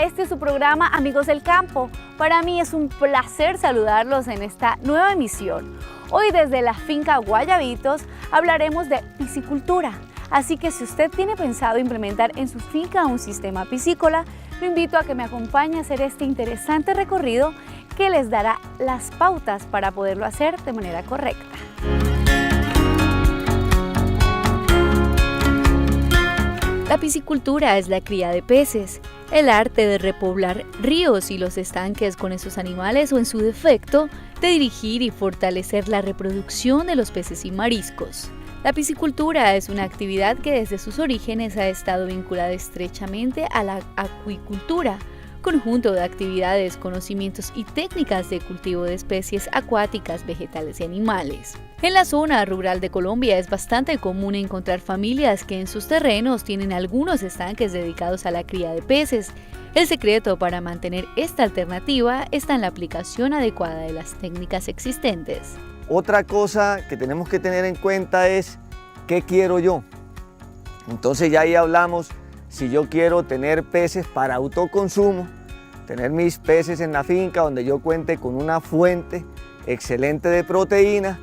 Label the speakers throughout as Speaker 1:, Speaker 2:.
Speaker 1: Hola, este es su programa Amigos del Campo. Para mí es un placer saludarlos en esta nueva emisión. Hoy desde la finca Guayabitos hablaremos de piscicultura. Así que si usted tiene pensado implementar en su finca un sistema piscícola, lo invito a que me acompañe a hacer este interesante recorrido que les dará las pautas para poderlo hacer de manera correcta. La piscicultura es la cría de peces, el arte de repoblar ríos y los estanques con esos animales o, en su defecto, de dirigir y fortalecer la reproducción de los peces y mariscos. La piscicultura es una actividad que desde sus orígenes ha estado vinculada estrechamente a la acuicultura, conjunto de actividades, conocimientos y técnicas de cultivo de especies acuáticas, vegetales y animales. En la zona rural de Colombia es bastante común encontrar familias que en sus terrenos tienen algunos estanques dedicados a la cría de peces. El secreto para mantener esta alternativa está en la aplicación adecuada de las técnicas existentes.
Speaker 2: Otra cosa que tenemos que tener en cuenta es ¿qué quiero yo? Entonces ya ahí hablamos si yo quiero tener peces para autoconsumo, tener mis peces en la finca donde yo cuente con una fuente excelente de proteína,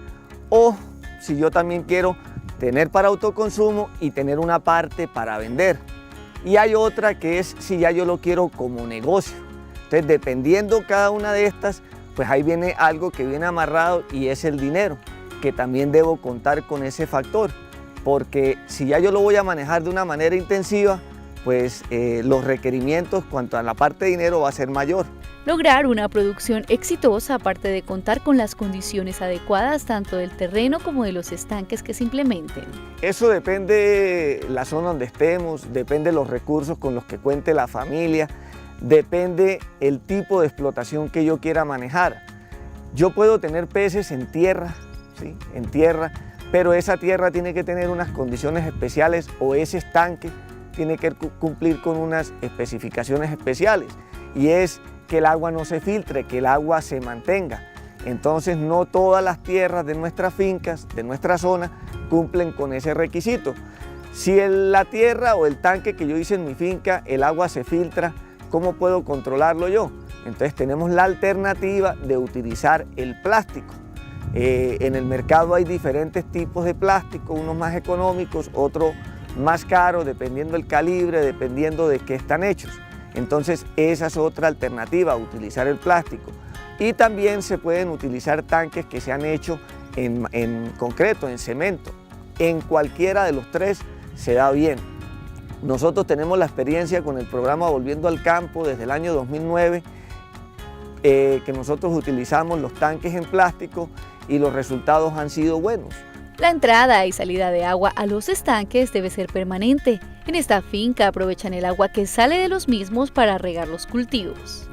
Speaker 2: o si yo también quiero tener para autoconsumo y tener una parte para vender. Y hay otra que es si ya yo lo quiero como negocio. Entonces, dependiendo cada una de estas, pues ahí viene algo que viene amarrado y es el dinero, que también debo contar con ese factor, porque si ya yo lo voy a manejar de una manera intensiva, pues los requerimientos cuanto a la parte de dinero va a ser mayor.
Speaker 1: Lograr una producción exitosa, aparte de contar con las condiciones adecuadas tanto del terreno como de los estanques que se implementen.
Speaker 2: Eso depende de la zona donde estemos, depende de los recursos con los que cuente la familia, depende el tipo de explotación que yo quiera manejar. Yo puedo tener peces en tierra, ¿sí? En tierra, pero esa tierra tiene que tener unas condiciones especiales o ese estanque tiene que cumplir con unas especificaciones especiales, y es que el agua no se filtre, que el agua se mantenga. Entonces no todas las tierras de nuestras fincas, de nuestra zona, cumplen con ese requisito. Si la tierra o el tanque que yo hice en mi finca, el agua se filtra, ¿cómo puedo controlarlo yo? Entonces tenemos la alternativa de utilizar el plástico. En el mercado hay diferentes tipos de plástico, unos más económicos, otros más caros, dependiendo del calibre, dependiendo de qué están hechos. Entonces esa es otra alternativa, utilizar el plástico. Y también se pueden utilizar tanques que se han hecho en concreto, en cemento. En cualquiera de los tres se da bien. Nosotros tenemos la experiencia con el programa Volviendo al Campo desde el año 2009, que nosotros utilizamos los tanques en plástico y los resultados han sido buenos.
Speaker 1: La entrada y salida de agua a los estanques debe ser permanente. En esta finca aprovechan el agua que sale de los mismos para regar los cultivos.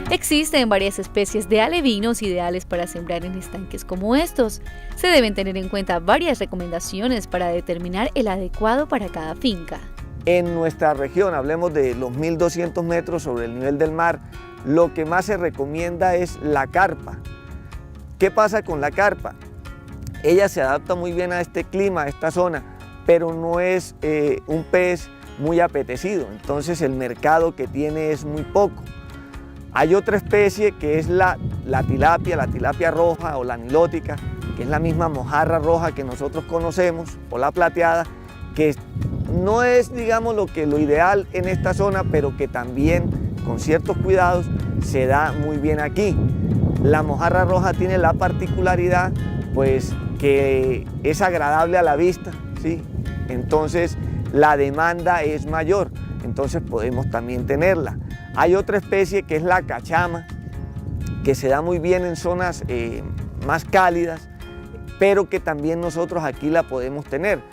Speaker 1: Existen varias especies de alevinos ideales para sembrar en estanques como estos. Se deben tener en cuenta varias recomendaciones para determinar el adecuado para cada finca.
Speaker 2: En nuestra región, hablemos de los 1200 metros sobre el nivel del mar, lo que más se recomienda es la carpa. ¿Qué pasa con la carpa? Ella se adapta muy bien a este clima, a esta zona, pero no es un pez muy apetecido, entonces el mercado que tiene es muy poco. Hay otra especie que es la tilapia roja o la nilótica, que es la misma mojarra roja que nosotros conocemos, o la plateada, que no es, digamos, lo ideal en esta zona, pero que también con ciertos cuidados se da muy bien aquí. La mojarra roja tiene la particularidad, pues, que es agradable a la vista, ¿sí? Entonces la demanda es mayor, entonces podemos también tenerla. Hay otra especie que es la cachama, que se da muy bien en zonas más cálidas, pero que también nosotros aquí la podemos tener.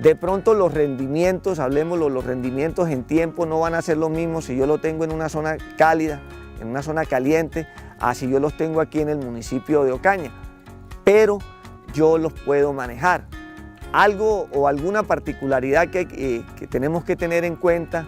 Speaker 2: De pronto los rendimientos, hablemoslo, los rendimientos en tiempo no van a ser los mismos si yo lo tengo en una zona cálida, en una zona caliente, a si yo los tengo aquí en el municipio de Ocaña, pero yo los puedo manejar. Algo o alguna particularidad que tenemos que tener en cuenta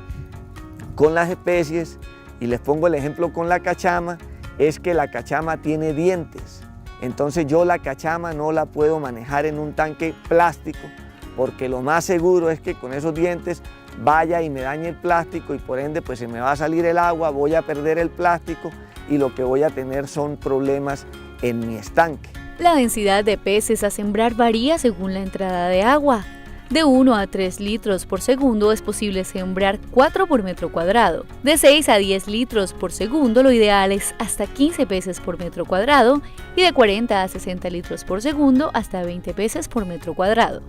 Speaker 2: con las especies, y les pongo el ejemplo con la cachama, es que la cachama tiene dientes. Entonces yo la cachama no la puedo manejar en un tanque plástico, porque lo más seguro es que con esos dientes vaya y me dañe el plástico y por ende pues se me va a salir el agua, voy a perder el plástico y lo que voy a tener son problemas en mi estanque.
Speaker 1: La densidad de peces a sembrar varía según la entrada de agua. De 1 a 3 litros por segundo es posible sembrar 4 por metro cuadrado. De 6 a 10 litros por segundo lo ideal es hasta 15 peces por metro cuadrado y de 40 a 60 litros por segundo hasta 20 peces por metro cuadrado.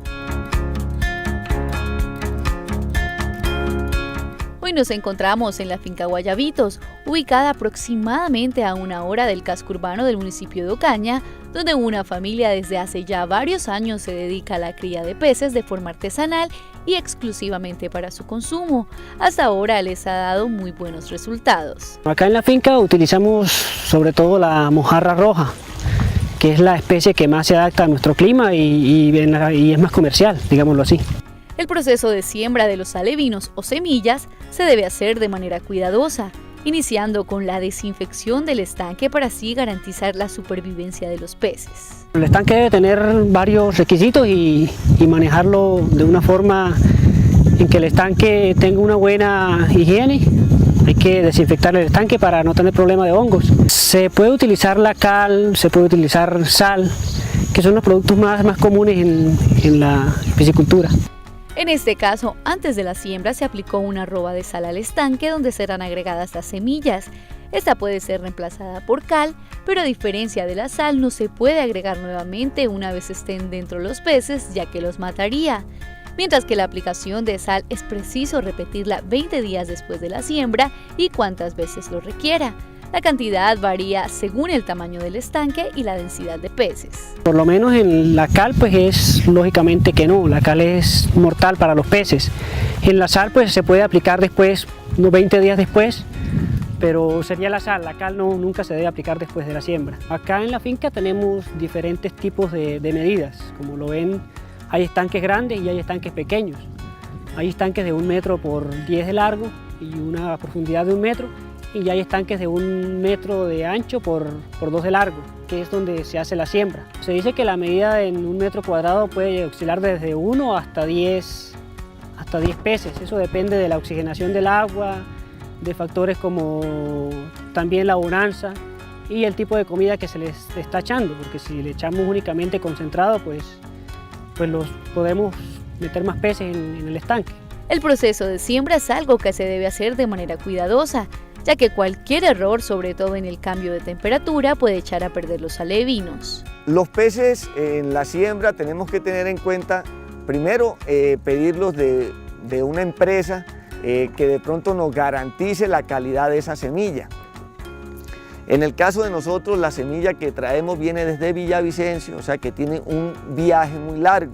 Speaker 1: Hoy nos encontramos en la finca Guayabitos, ubicada aproximadamente a 1 hora del casco urbano del municipio de Ocaña, donde una familia desde hace ya varios años se dedica a la cría de peces de forma artesanal y exclusivamente para su consumo. Hasta ahora les ha dado muy buenos resultados.
Speaker 3: Acá en la finca utilizamos sobre todo la mojarra roja, que es la especie que más se adapta a nuestro clima y es más comercial, digámoslo así.
Speaker 1: El proceso de siembra de los alevinos o semillas se debe hacer de manera cuidadosa, iniciando con la desinfección del estanque para así garantizar la supervivencia de los peces.
Speaker 3: El estanque debe tener varios requisitos y manejarlo de una forma en que el estanque tenga una buena higiene. Hay que desinfectar el estanque para no tener problema de hongos. Se puede utilizar la cal, se puede utilizar sal, que son los productos más comunes en la piscicultura.
Speaker 1: En este caso, antes de la siembra se aplicó una arroba de sal al estanque donde serán agregadas las semillas. Esta puede ser reemplazada por cal, pero a diferencia de la sal no se puede agregar nuevamente una vez estén dentro los peces, ya que los mataría. Mientras que la aplicación de sal es preciso repetirla 20 días después de la siembra y cuantas veces lo requiera. La cantidad varía según el tamaño del estanque y la densidad de peces.
Speaker 3: Por lo menos en la cal pues es lógicamente que no, la cal es mortal para los peces. En la sal pues se puede aplicar después, unos 20 días después, pero sería la sal, la cal nunca se debe aplicar después de la siembra. Acá en la finca tenemos diferentes tipos de medidas, como lo ven hay estanques grandes y hay estanques pequeños. Hay estanques de 1 metro por 10 de largo y una profundidad de 1 metro. Y hay estanques de 1 metro de ancho por 2 de largo, que es donde se hace la siembra. Se dice que la medida en 1 metro cuadrado puede oscilar desde 1 hasta 10 peces. Eso depende de la oxigenación del agua, de factores como también la bonanza y el tipo de comida que se les está echando, porque si le echamos únicamente concentrado, pues los podemos meter más peces en el estanque.
Speaker 1: El proceso de siembra es algo que se debe hacer de manera cuidadosa, ya que cualquier error, sobre todo en el cambio de temperatura, puede echar a perder los alevinos.
Speaker 2: Los peces en la siembra tenemos que tener en cuenta, primero, pedirlos de una empresa que de pronto nos garantice la calidad de esa semilla. En el caso de nosotros, la semilla que traemos viene desde Villavicencio, o sea que tiene un viaje muy largo.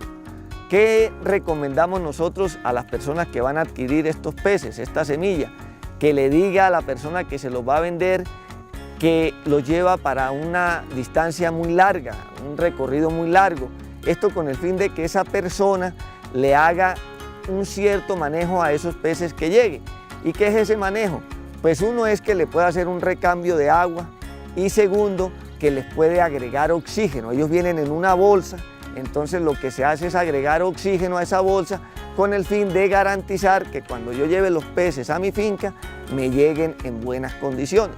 Speaker 2: ¿Qué recomendamos nosotros a las personas que van a adquirir estos peces, esta semilla? Que le diga a la persona que se los va a vender que los lleva para una distancia muy larga, un recorrido muy largo. Esto con el fin de que esa persona le haga un cierto manejo a esos peces que lleguen. ¿Y qué es ese manejo? Pues uno es que le puede hacer un recambio de agua y segundo, que les puede agregar oxígeno. Ellos vienen en una bolsa, entonces lo que se hace es agregar oxígeno a esa bolsa con el fin de garantizar que cuando yo lleve los peces a mi finca me lleguen en buenas condiciones.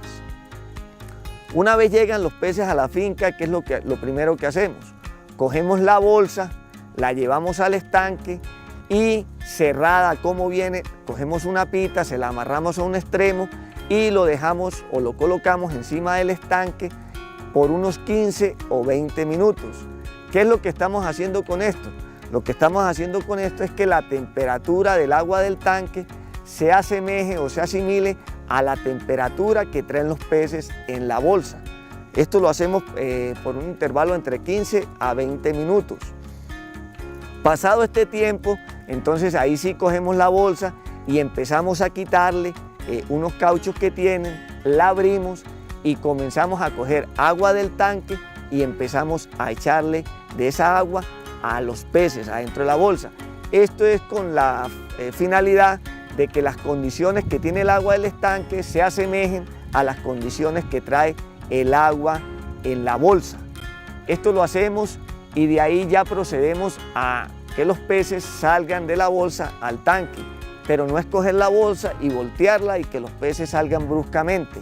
Speaker 2: Una vez llegan los peces a la finca, ¿qué es lo primero que hacemos? Cogemos la bolsa, la llevamos al estanque y cerrada como viene, cogemos una pita, se la amarramos a un extremo y lo dejamos o lo colocamos encima del estanque por unos 15 o 20 minutos. ¿Qué es lo que estamos haciendo con esto? Lo que estamos haciendo con esto es que la temperatura del agua del tanque se asemeje o se asimile a la temperatura que traen los peces en la bolsa. Esto lo hacemos por un intervalo entre 15 a 20 minutos. Pasado este tiempo, entonces ahí sí cogemos la bolsa y empezamos a quitarle unos cauchos que tienen, la abrimos y comenzamos a coger agua del tanque y empezamos a echarle de esa agua a los peces adentro de la bolsa. Esto es con la finalidad de que las condiciones que tiene el agua del estanque se asemejen a las condiciones que trae el agua en la bolsa. Esto lo hacemos y de ahí ya procedemos a que los peces salgan de la bolsa al tanque. pero no es coger la bolsa y voltearla y que los peces salgan bruscamente.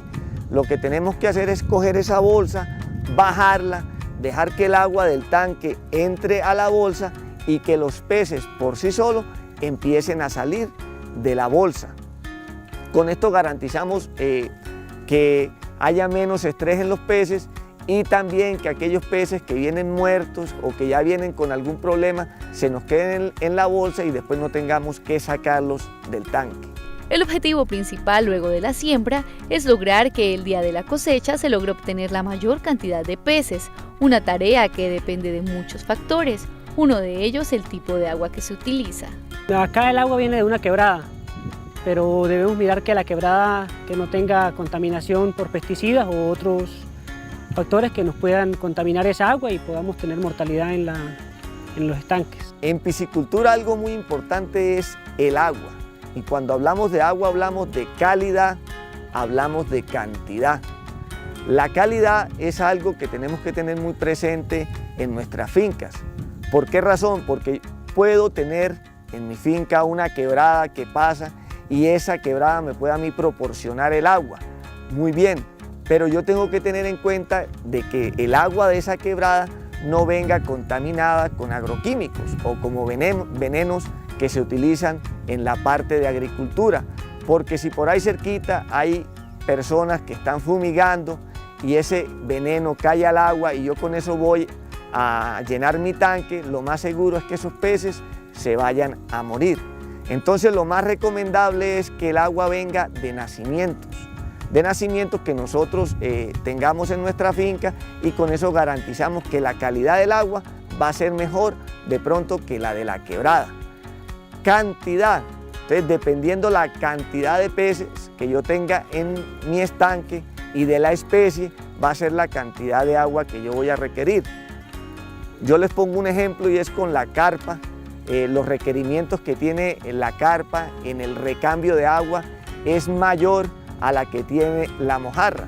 Speaker 2: Lo que tenemos que hacer es coger esa bolsa, bajarla, dejar que el agua del tanque entre a la bolsa y que los peces por sí solos empiecen a salir de la bolsa. Con esto garantizamos que haya menos estrés en los peces y también que aquellos peces que vienen muertos o que ya vienen con algún problema se nos queden en la bolsa y después no tengamos que sacarlos del tanque.
Speaker 1: El objetivo principal luego de la siembra es lograr que el día de la cosecha se logre obtener la mayor cantidad de peces, una tarea que depende de muchos factores, uno de ellos el tipo de agua que se utiliza.
Speaker 3: Acá el agua viene de una quebrada, pero debemos mirar que la quebrada que no tenga contaminación por pesticidas o otros factores que nos puedan contaminar esa agua y podamos tener mortalidad en los estanques.
Speaker 2: En piscicultura algo muy importante es el agua. Y cuando hablamos de agua hablamos de calidad, hablamos de cantidad. La calidad es algo que tenemos que tener muy presente en nuestras fincas. ¿Por qué razón? Porque puedo tener en mi finca una quebrada que pasa y esa quebrada me puede a mí proporcionar el agua. Muy bien, pero yo tengo que tener en cuenta de que el agua de esa quebrada no venga contaminada con agroquímicos o como venenos que se utilizan en la parte de agricultura, porque si por ahí cerquita hay personas que están fumigando y ese veneno cae al agua y yo con eso voy a llenar mi tanque, lo más seguro es que esos peces se vayan a morir. Entonces lo más recomendable es que el agua venga de nacimientos que nosotros tengamos en nuestra finca y con eso garantizamos que la calidad del agua va a ser mejor de pronto que la de la quebrada. Cantidad, entonces dependiendo la cantidad de peces que yo tenga en mi estanque y de la especie va a ser la cantidad de agua que yo voy a requerir. Yo les pongo un ejemplo y es con la carpa, los requerimientos que tiene la carpa en el recambio de agua es mayor a la que tiene la mojarra.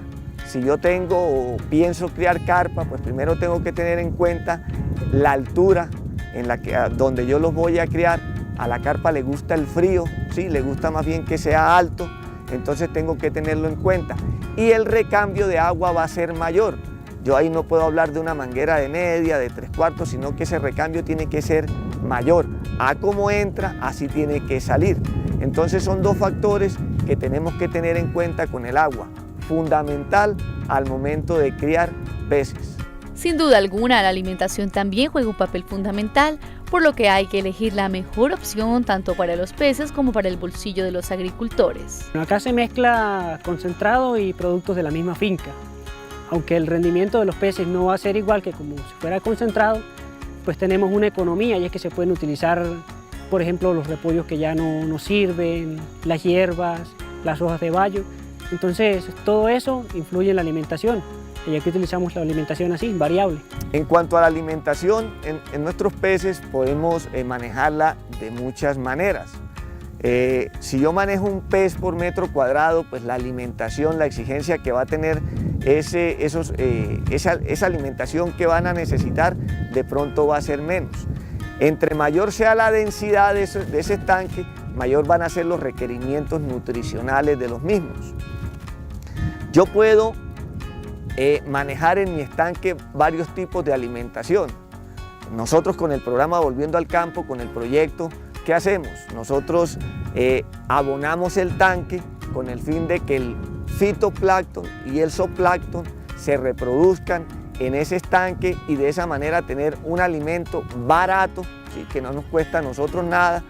Speaker 2: Si yo tengo o pienso criar carpa, pues primero tengo que tener en cuenta la altura donde yo los voy a criar. A la carpa le gusta el frío, ¿sí? Le gusta más bien que sea alto, entonces tengo que tenerlo en cuenta. Y el recambio de agua va a ser mayor. Yo ahí no puedo hablar de una manguera de media, de 3/4, sino que ese recambio tiene que ser mayor. A cómo entra, así tiene que salir. Entonces son dos factores que tenemos que tener en cuenta con el agua, fundamental al momento de criar peces.
Speaker 1: Sin duda alguna, la alimentación también juega un papel fundamental, por lo que hay que elegir la mejor opción tanto para los peces como para el bolsillo de los agricultores.
Speaker 3: Acá se mezcla concentrado y productos de la misma finca. Aunque el rendimiento de los peces no va a ser igual que como si fuera concentrado, pues tenemos una economía y es que se pueden utilizar, por ejemplo, los repollos que ya no sirven, las hierbas, las hojas de bayo. Entonces, todo eso influye en la alimentación. Y aquí utilizamos la alimentación así, variable.
Speaker 2: En cuanto a la alimentación, en nuestros peces podemos manejarla de muchas maneras. Si yo manejo un pez por metro cuadrado, pues la alimentación, la exigencia que va a tener esa alimentación que van a necesitar, de pronto va a ser menos. Entre mayor sea la densidad de ese estanque, mayor van a ser los requerimientos nutricionales de los mismos. Yo puedo manejar en mi estanque varios tipos de alimentación. Nosotros con el programa Volviendo al Campo, con el proyecto, ¿qué hacemos? Nosotros abonamos el tanque con el fin de que el fitoplancton y el zooplancton se reproduzcan en ese estanque y de esa manera tener un alimento barato, ¿sí? Que no nos cuesta a nosotros nada,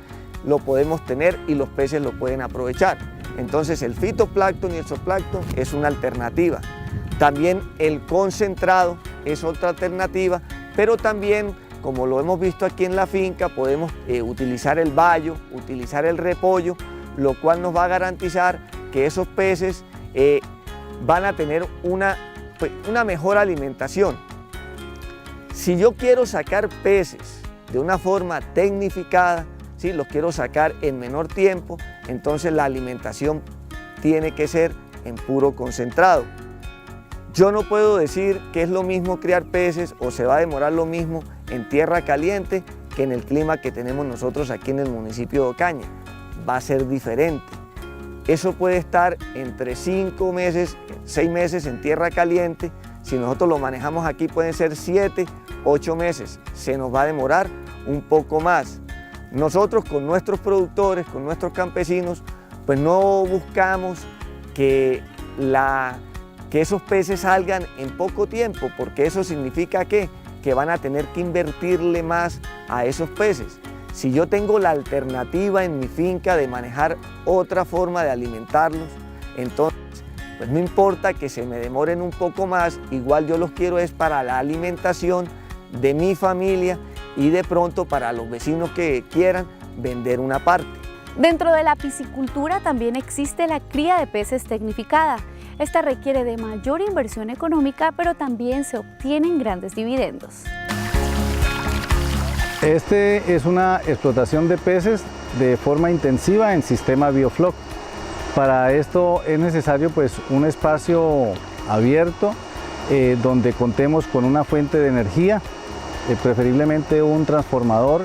Speaker 2: lo podemos tener y los peces lo pueden aprovechar. Entonces el fitoplancton y el zooplancton es una alternativa. También el concentrado es otra alternativa, pero también, como lo hemos visto aquí en la finca, podemos utilizar el bayo, utilizar el repollo, lo cual nos va a garantizar que esos peces van a tener una mejor alimentación. Si yo quiero sacar peces de una forma tecnificada, ¿sí? Los quiero sacar en menor tiempo, entonces la alimentación tiene que ser en puro concentrado. Yo no puedo decir que es lo mismo criar peces o se va a demorar lo mismo en tierra caliente que en el clima que tenemos nosotros aquí en el municipio de Ocaña. va a ser diferente. Eso puede estar entre 5 meses, 6 meses en tierra caliente. Si nosotros lo manejamos aquí pueden ser 7, 8 meses. Se nos va a demorar un poco más. Nosotros con nuestros productores, con nuestros campesinos, pues no buscamos que esos peces salgan en poco tiempo, porque eso significa que van a tener que invertirle más a esos peces. Si yo tengo la alternativa en mi finca de manejar otra forma de alimentarlos, entonces pues no importa que se me demoren un poco más, igual yo los quiero es para la alimentación de mi familia y de pronto para los vecinos que quieran vender una parte.
Speaker 1: Dentro de la piscicultura también existe la cría de peces tecnificada. Esta requiere de mayor inversión económica, pero también se obtienen grandes dividendos.
Speaker 4: Este es una explotación de peces de forma intensiva en sistema Biofloc. Para esto es necesario pues un espacio abierto donde contemos con una fuente de energía, preferiblemente un transformador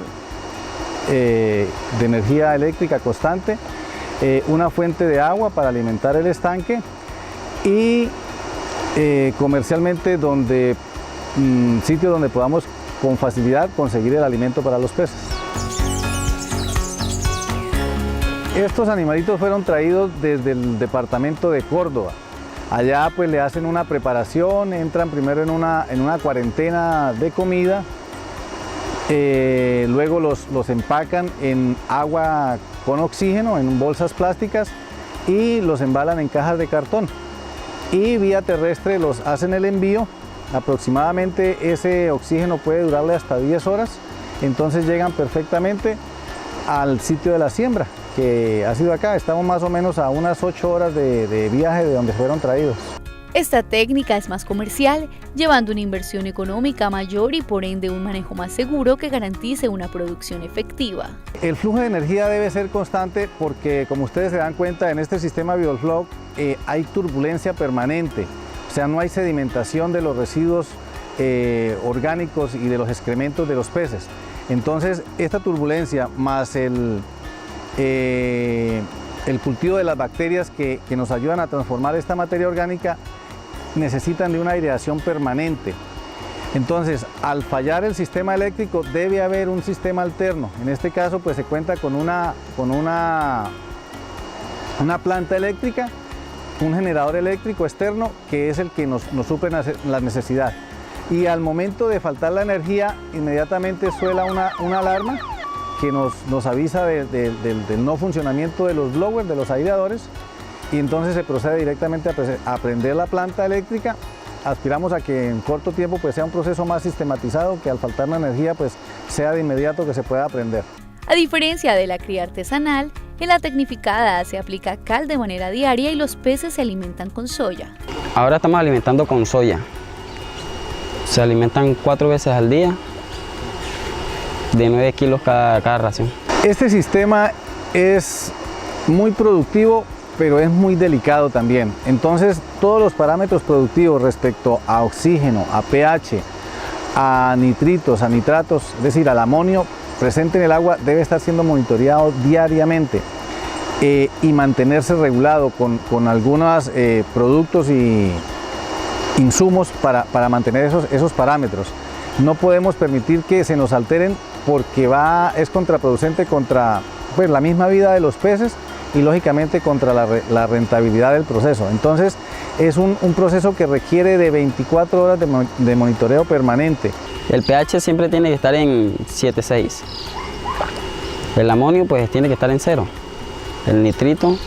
Speaker 4: de energía eléctrica constante, una fuente de agua para alimentar el estanque y comercialmente sitio donde podamos con facilidad conseguir el alimento para los peces. Estos animalitos fueron traídos desde el departamento de Córdoba. Allá pues le hacen una preparación, entran primero en una cuarentena de comida, luego los empacan en agua con oxígeno, en bolsas plásticas y los embalan en cajas de cartón. Y vía terrestre los hacen el envío. Aproximadamente ese oxígeno puede durarle hasta 10 horas, entonces llegan perfectamente al sitio de la siembra, que ha sido acá. Estamos más o menos a unas 8 horas de viaje de donde fueron traídos.
Speaker 1: Esta técnica es más comercial, llevando una inversión económica mayor y por ende un manejo más seguro que garantice una producción efectiva.
Speaker 4: El flujo de energía debe ser constante porque, como ustedes se dan cuenta, en este sistema Biofloc hay turbulencia permanente. O sea, no hay sedimentación de los residuos orgánicos y de los excrementos de los peces. Entonces, esta turbulencia más el cultivo de las bacterias que nos ayudan a transformar esta materia orgánica necesitan de una aireación permanente. Entonces, al fallar el sistema eléctrico, debe haber un sistema alterno. En este caso, pues se cuenta con una planta eléctrica, un generador eléctrico externo que es el que nos suple la necesidad. Y al momento de faltar la energía, inmediatamente suena una alarma que nos avisa del no funcionamiento de los blowers, de los aireadores, y entonces se procede directamente a prender la planta eléctrica. Aspiramos a que en corto tiempo pues sea un proceso más sistematizado, que al faltar la energía pues sea de inmediato que se pueda prender.
Speaker 1: A diferencia de la cría artesanal, en la tecnificada se aplica cal de manera diaria y los peces se alimentan con soya.
Speaker 5: Ahora estamos alimentando con soya. Se alimentan 4 veces al día, de 9 kilos cada ración.
Speaker 4: Este sistema es muy productivo, pero es muy delicado también. Entonces, todos los parámetros productivos respecto a oxígeno, a pH, a nitritos, a nitratos, es decir, al amonio presente en el agua, debe estar siendo monitoreado diariamente y mantenerse regulado con algunos productos y insumos para mantener esos parámetros. No podemos permitir que se nos alteren porque es contraproducente contra pues, la misma vida de los peces y lógicamente contra la rentabilidad del proceso. Entonces es un proceso que requiere de 24 horas de monitoreo permanente.
Speaker 5: El pH siempre tiene que estar en 7,6. El amonio pues tiene que estar en 0. El nitrito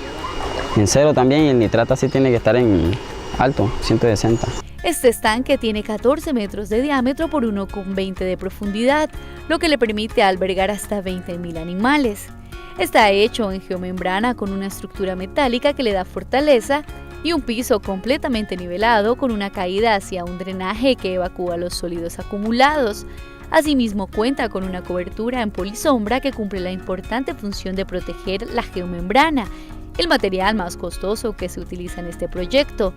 Speaker 5: en 0 también y el nitrato sí tiene que estar en alto, 160.
Speaker 1: Este estanque tiene 14 metros de diámetro por 1,20 de profundidad, lo que le permite albergar hasta 20.000 animales. Está hecho en geomembrana con una estructura metálica que le da fortaleza y un piso completamente nivelado con una caída hacia un drenaje que evacúa los sólidos acumulados. Asimismo cuenta con una cobertura en polisombra que cumple la importante función de proteger la geomembrana, el material más costoso que se utiliza en este proyecto.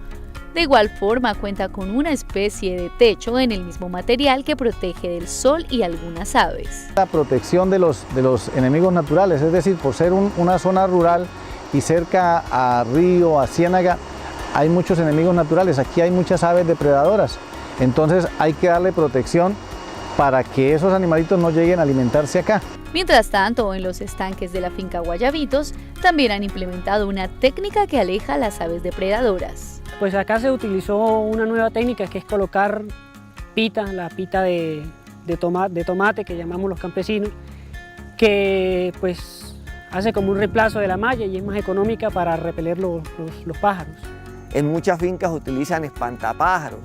Speaker 1: De igual forma, cuenta con una especie de techo en el mismo material que protege del sol y algunas aves.
Speaker 4: La protección de los enemigos naturales, es decir, por ser una zona rural y cerca a río, a ciénaga, hay muchos enemigos naturales. Aquí hay muchas aves depredadoras, entonces hay que darle protección para que esos animalitos no lleguen a alimentarse acá.
Speaker 1: Mientras tanto, en los estanques de la finca Guayabitos también han implementado una técnica que aleja a las aves depredadoras.
Speaker 3: Pues acá se utilizó una nueva técnica que es colocar pita, la pita de tomate que llamamos los campesinos, que pues hace como un reemplazo de la malla y es más económica para repeler los pájaros.
Speaker 2: En muchas fincas utilizan espantapájaros.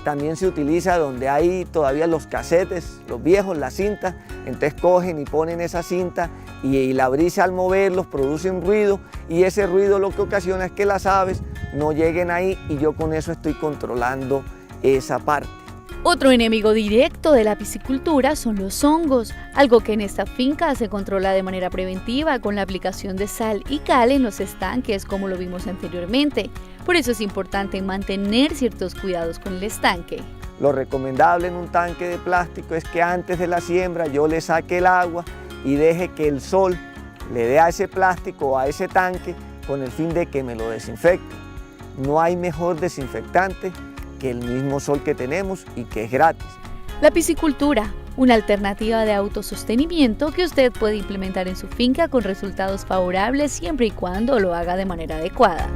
Speaker 2: También se utiliza donde hay todavía los casetes, los viejos, la cinta, entonces cogen y ponen esa cinta y la brisa al moverlos produce un ruido y ese ruido lo que ocasiona es que las aves no lleguen ahí y yo con eso estoy controlando esa parte.
Speaker 1: Otro enemigo directo de la piscicultura son los hongos, algo que en esta finca se controla de manera preventiva con la aplicación de sal y cal en los estanques, como lo vimos anteriormente. Por eso es importante mantener ciertos cuidados con el estanque.
Speaker 2: Lo recomendable en un tanque de plástico es que antes de la siembra yo le saque el agua y deje que el sol le dé a ese plástico o a ese tanque con el fin de que me lo desinfecte. No hay mejor desinfectante que el mismo sol que tenemos y que es gratis.
Speaker 1: La piscicultura, una alternativa de autosostenimiento que usted puede implementar en su finca con resultados favorables siempre y cuando lo haga de manera adecuada.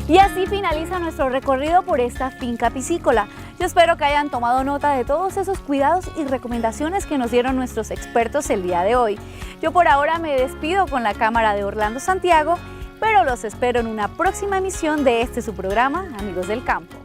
Speaker 6: Y así finaliza nuestro recorrido por esta finca piscícola. Yo espero que hayan tomado nota de todos esos cuidados y recomendaciones que nos dieron nuestros expertos el día de hoy. Yo por ahora me despido con la cámara de Orlando Santiago, pero los espero en una próxima emisión de su programa, Amigos del Campo.